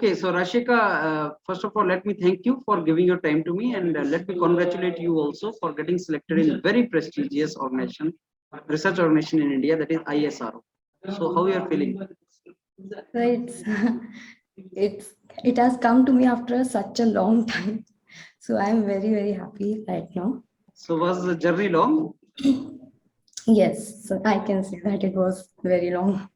Okay, so Rashika, first of all, let me thank you for giving your time to me, and let me congratulate you also for getting selected in a very prestigious organization, research organization in India, that is ISRO. So, how you are feeling? So it's it has come to me after such a long time. So I'm very happy right now. So, was the journey long? Yes, so I can say that it was very long.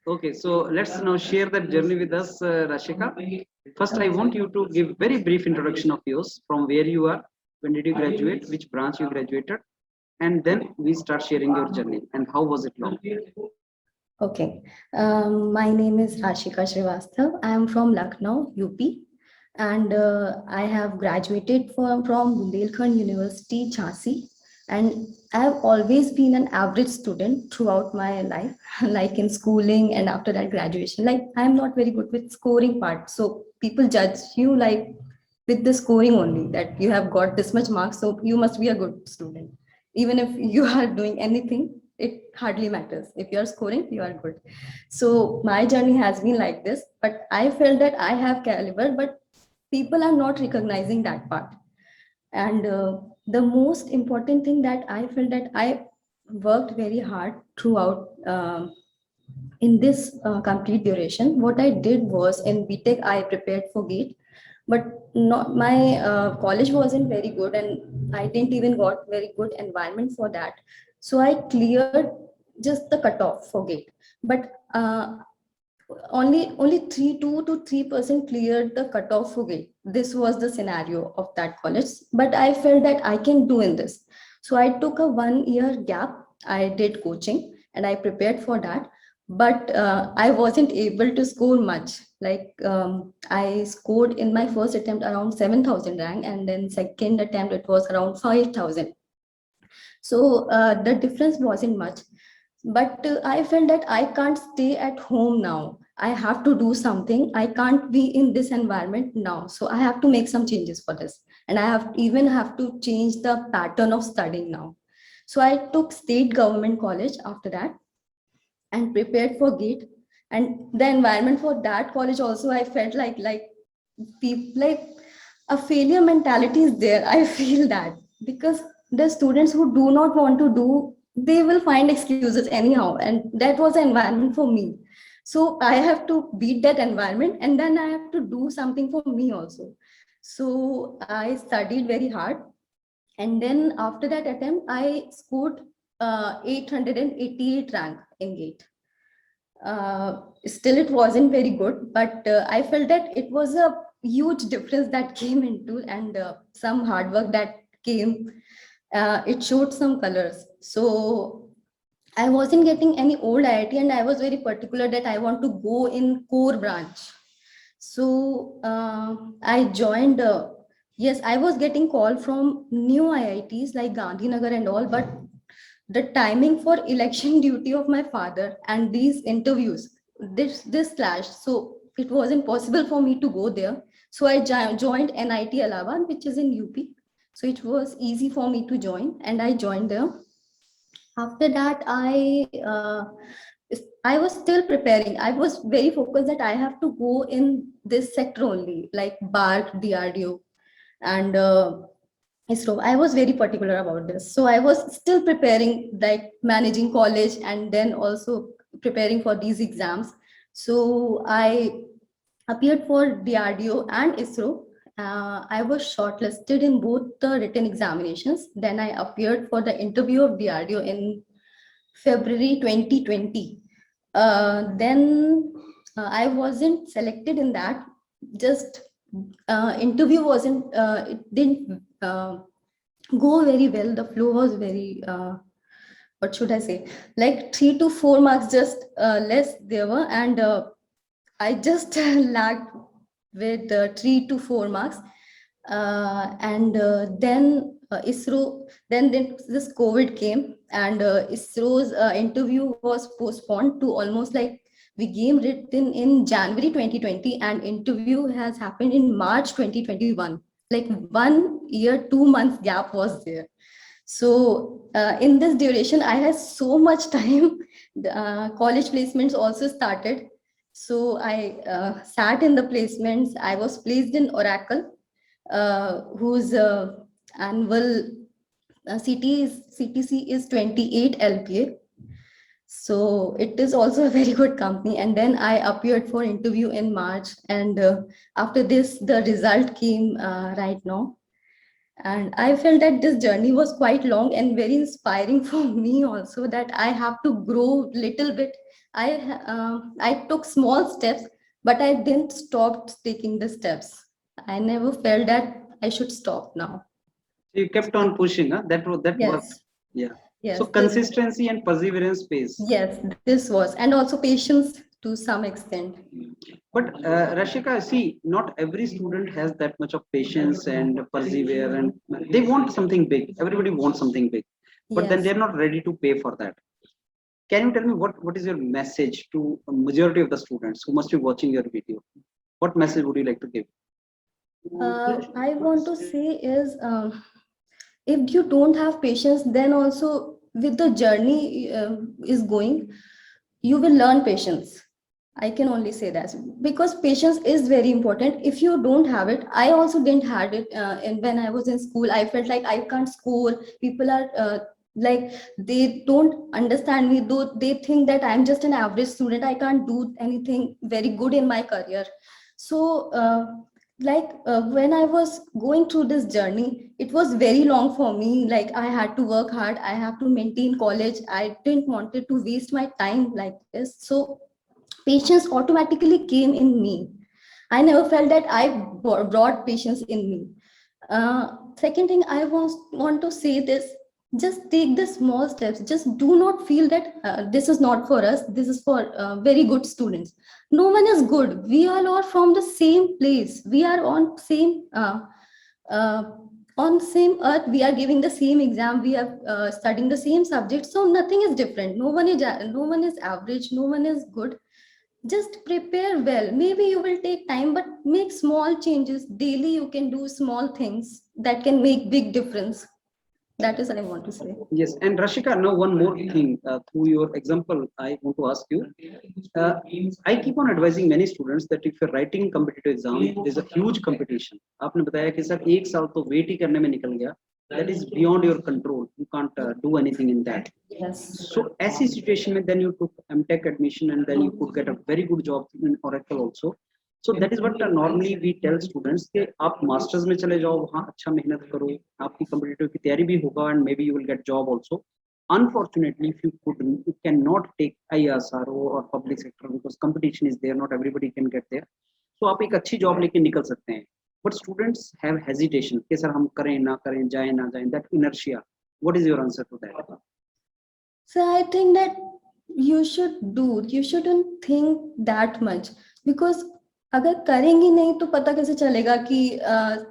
Okay, so let's now share that journey with us, Rashika. First, I Okay. want you to give very brief introduction of yours, from where you are, when did you graduate, which branch you graduated, and then we start sharing your journey and how was it long. Okay. My name is Ashika Srivastav. I am from Lucknow, UP, and I have graduated from Bundelkhand University, Jhansi. And I have always been an average student throughout my life, like in schooling and after that graduation. Like I'm not very good with scoring part, so people judge you like with the scoring only that you have got this much marks, so you must be a good student. Even if you are doing anything, it hardly matters. If you are scoring, you are good. So my journey has been like this, but I felt that I have caliber, but people are not recognizing that part. And the most important thing that I felt that I worked very hard throughout in this complete duration. What I did was in BTech, I prepared for GATE, but not my college wasn't very good, and I didn't even got very good environment for that. So I cleared just the cutoff for GATE, but only 3 2 to 3% cleared the cutoff for GATE. This was the scenario of that college, but I felt that I can do in this. So I took a 1 year gap. I did coaching and I prepared for that, but I wasn't able to score much. Like I scored in my first attempt around 7,000 rank, and then second attempt it was around 5,000. So the difference wasn't much, but I felt that I can't stay at home now. I have to do something. I can't be in this environment now, so I have to make some changes for this, and I have to change the pattern of studying now. So I took state government college after that and prepared for GATE. And the environment for that college also, I felt like people like a failure mentality is there. I feel that because the students who do not want to do, they will find excuses anyhow, and that was the environment for me. So I have to beat that environment, and then I have to do something for me also. So I studied very hard, and then after that attempt I scored 888 rank in GATE. Still it wasn't very good, but I felt that it was a huge difference that came into, and some hard work that came, it showed some colors. So I wasn't getting any old IIT, and I was very particular that I want to go in core branch. So I joined. Yes, I was getting call from new IITs like Gandhinagar and all, but the timing for election duty of my father and these interviews, this clashed. So it wasn't possible for me to go there. So I joined NIT Allahabad, which is in UP. So it was easy for me to join, and I joined there. After that I was still preparing. I was very focused that I have to go in this sector only, like BARC, DRDO, and ISRO. I was very particular about this, so I was still preparing, like managing college and then also preparing for these exams. So I appeared for DRDO and ISRO. I was shortlisted in both the written examinations. Then I appeared for the interview of DRDO in February 2020. Then I wasn't selected in that. Just interview wasn't, it didn't go very well. The flow was very, what should I say? Like 3 to 4 marks just less there were, and I just lagged with 3 to 4 marks. And then ISRO, then this COVID came, and ISRO's interview was postponed to almost like we game written in January 2020, and interview has happened in March 2021. Like 1 year, 2 months gap was there. So in this duration, I had so much time. College placements also started. So I sat in the placements. I was placed in Oracle, whose annual CTC is 28 LPA. So it is also a very good company. And then I appeared for interview in March. And after this, the result came right now. And I felt that this journey was quite long and very inspiring for me also, that I have to grow little bit. I took small steps, but I didn't stop taking the steps. I never felt that I should stop now. You kept on pushing, huh? That worked. Yes, Yeah. So yes, consistency and perseverance pays. yes, this was, and also patience to some extent. But Rashika, see, not every student has that much of patience and persevere, and they want something big. Everybody wants something big, but then Yes. they're not ready to pay for that. Can you tell me what is your message to a majority of the students who must be watching your video? What message would you like to give? I want to say is, if you don't have patience, then also with the journey is going, you will learn patience. I can only say that, because patience is very important. If you don't have it, I also didn't had it. And when I was in school, I felt like I can't score. People are like, they don't understand me. Though they think that I'm just an average student, I can't do anything very good in my career. So when I was going through this journey, it was very long for me. Like, I had to work hard, I have to maintain college. I didn't wanted to waste my time like this. So patience automatically came in me. I never felt that I brought patience in me. Second thing I want to say this: just take the small steps. Just do not feel that this is not for us. This is for very good students. No one is good. We all are from the same place. We are uh, on same earth. We are giving the same exam. We are studying the same subject. So nothing is different. No one is average. No one is good. Just prepare well. Maybe you will take time, but make small changes daily. You can do small things that can make big difference. That is what I want to say. Yes, and Rashika, now one more thing. Through your example, I want to ask you. Uh, I keep on advising many students that if you're writing competitive exam, there's a huge competition. आपने बताया कि sir एक साल तो wait ही करने में निकल गया. That is beyond your control. You can't do anything in that. Yes. So ऐसी situation में then you took MTech admission and then you could get a very good job in Oracle also. So that is what normally we tell students कि आप masters में चले जाओ, वहाँ अच्छा मेहनत करो, आपकी competitive की तैयारी भी होगा and maybe you will get job also. Unfortunately, if you cannot take ISRO or public sector because competition is there, not everybody can get there. So आप एक अच्छी job लेके निकल सकते हैं. But students have hesitation कि sir हम करें ना करें, जाए ना जाए, that inertia. What is your answer to that? So I think that you shouldn't think that much, because अगर करेंगे नहीं तो पता कैसे चलेगा कि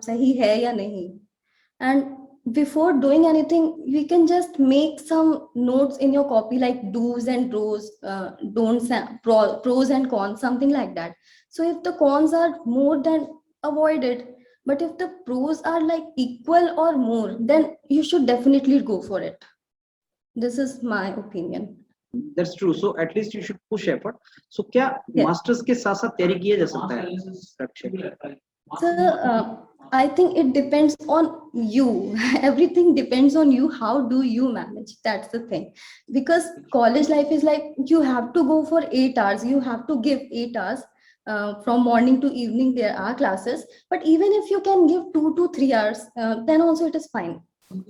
सही है या नहीं. And before doing anything, we can just make some notes in your copy, like do's and don'ts, and pros and cons, something like that. So if the cons are more, then avoid it. But if the pros are like equal or more, then you should definitely go for it. This is my opinion. That's true. So at least you should push effort. So क्या Yes. masters के साथ साथ तैयारी किया जा सकता है? Raksha? So I think it depends on you. Everything depends on you. How do you manage? That's the thing. Because college life is like, you have to go for 8 hours. You have to give 8 hours. From morning to evening, there are classes. But even if you can give 2 to 3 hours, then also it is fine.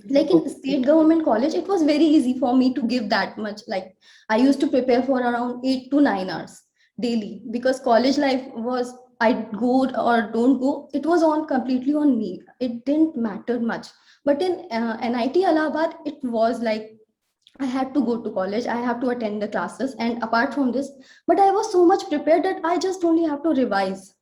Like in state government college, it was very easy for me to give that much. Like, I used to prepare for around 8 to 9 hours daily, because college life was, I go or don't go, it was on completely on me. It didn't matter much. But in NIT Allahabad, it was like, I had to go to college, I have to attend the classes, and apart from this, but I was so much prepared that I just only have to revise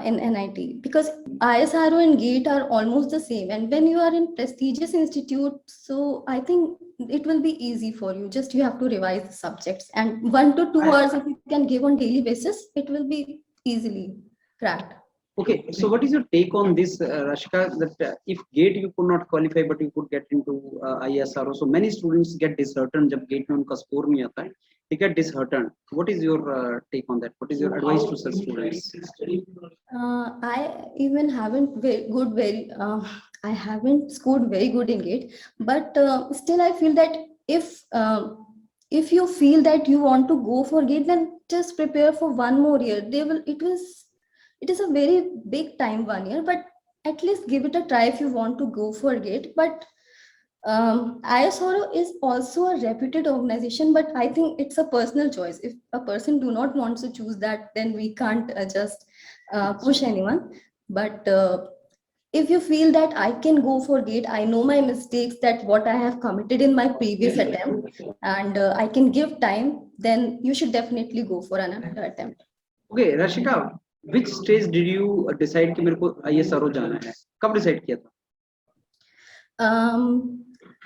in NIT, because ISRO and GATE are almost the same. And when you are in prestigious institute, so I think it will be easy for you. Just you have to revise the subjects, and 1 to 2 hours if you can give on daily basis, it will be easily cracked. Okay, so what is your take on this, Rashika, that if GATE you could not qualify but you could get into ISRO, so many students get disheartened जब GATE में उनका score नहीं आता है, they get disheartened. What is your take on that? What is your advice to such students? I even haven't I haven't scored very good in GATE, but still I feel that if you feel that you want to go for GATE, then just prepare for one more year. It is a very big time, 1 year, but at least give it a try if you want to go for GATE. But ISRO is also a reputed organization, but I think it's a personal choice. If a person do not want to choose that, then we can't just push anyone. But if you feel that I can go for GATE, I know my mistakes, that what I have committed in my previous attempt, and I can give time, then you should definitely go for another attempt. Okay, Rashika, which stage did you decide कि मेरे को ISRO जाना है? कब decide किया था?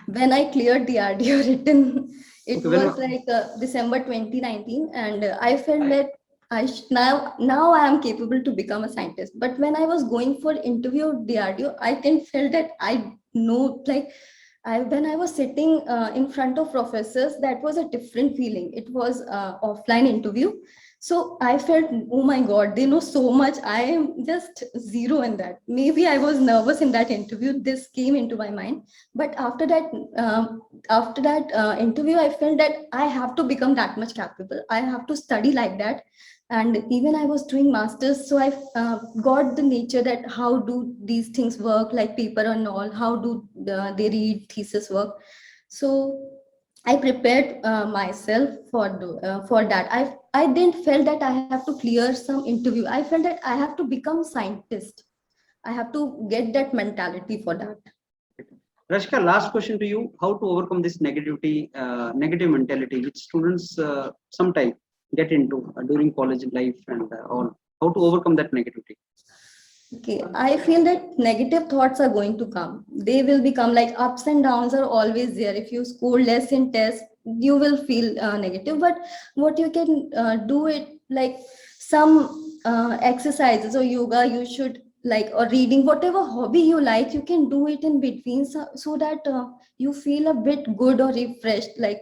When I cleared the RDO written, it Okay, when- was like December 2019, and I felt that now I am capable to become a scientist. But when I was going for interview DRDO, I didn't feel that I know, like when I was sitting in front of professors, that was a different feeling. It was offline interview. So I felt, oh my God, they know so much. I am just zero in that. Maybe I was nervous in that interview. This came into my mind. But after that interview, I felt that I have to become that much capable. I have to study like that. And even I was doing masters, so I got the nature that how do these things work, like paper and all, how do they read thesis work. So I prepared myself for that. I didn't feel that I have to clear some interview. I felt that I have to become scientist. I have to get that mentality for that. Rashika, last question to you: how to overcome this negativity, negative mentality which students sometimes get into during college life and all? How to overcome that negativity? Okay, I feel that negative thoughts are going to come. They will become, like, ups and downs are always there. If you score less in tests, you will feel negative. But what you can do it, like some exercises or yoga, you should like, or reading, whatever hobby you like, you can do it in between, so that you feel a bit good or refreshed. Like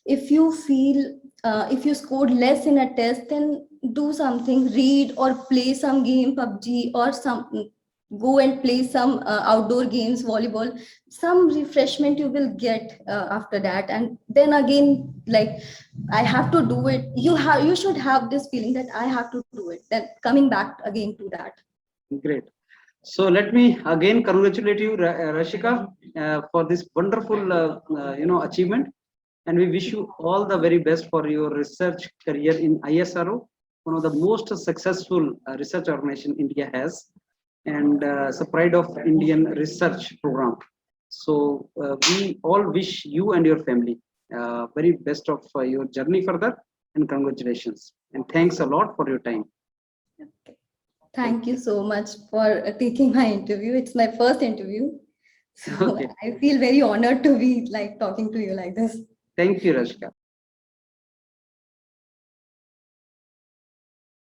if you feel if you scored less in a test, then do something, read or play some game, PUBG, or some go and play some outdoor games, volleyball. Some refreshment you will get after that. And then again, like, I have to do it. You should have this feeling that I have to do it, then coming back again to that. Great. So let me again congratulate you, Rashika, for this wonderful achievement, and we wish you all the very best for your research career in ISRO, one of the most successful research organization India has, and it's a pride of Indian research program. So we all wish you and your family very best of your journey further, and congratulations, and thanks a lot for your time. Okay. Thank you so much for taking my interview. It's my first interview. So Okay. I feel very honored to be like talking to you like this. Thank you, Rashika.